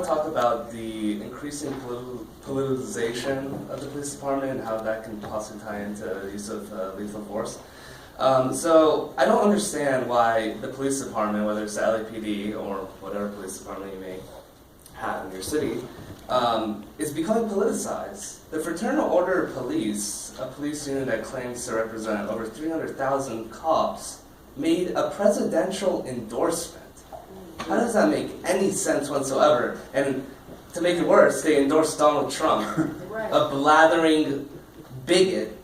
to talk about the increasing politicization of the police department and how that can possibly tie into use of lethal force. So I don't understand why the police department, whether it's the LAPD or whatever police department you may have in your city, is becoming politicized. The Fraternal Order Police, a police unit that claims to represent over 300,000 cops, made a presidential endorsement. How does that make any sense whatsoever? And to make it worse, they endorsed Donald Trump, a blathering bigot.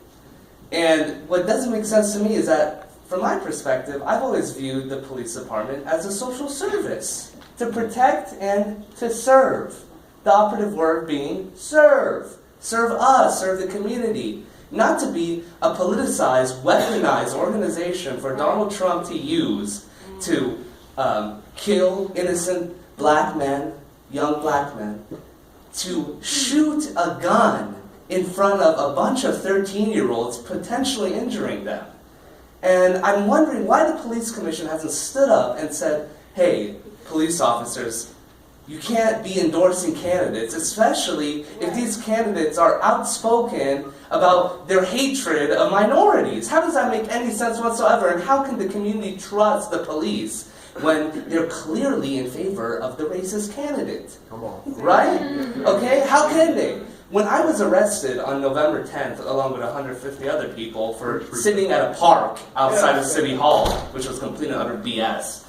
And what doesn't make sense to me is that, from my perspective, I've always viewed the police department as a social service, to protect and to serve. The operative word being serve. Serve us, serve the community. Not to be a politicized, weaponized organization for Donald Trump to use to kill innocent black men, young black men, to shoot a gun in front of a bunch of 13-year-olds, potentially injuring them. And I'm wondering why the police commission hasn't stood up and said, hey, police officers, you can't be endorsing candidates, especially if these candidates are outspoken about their hatred of minorities. How does that make any sense whatsoever? And how can the community trust the police when they're clearly in favor of the racist candidate? Come on. Right? Okay? How can they? When I was arrested on November 10th, along with 150 other people, for sitting at a park outside of City Hall, which was complete and utter BS,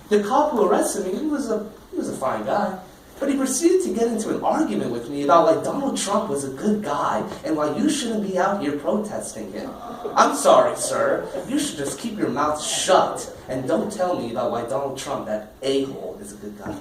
the cop who arrested me, he was a fine guy, but he proceeded to get into an argument with me about why Donald Trump was a good guy and why you shouldn't be out here protesting him. I'm sorry, sir. You should just keep your mouth shut and don't tell me about why Donald Trump, that a-hole, is a good guy.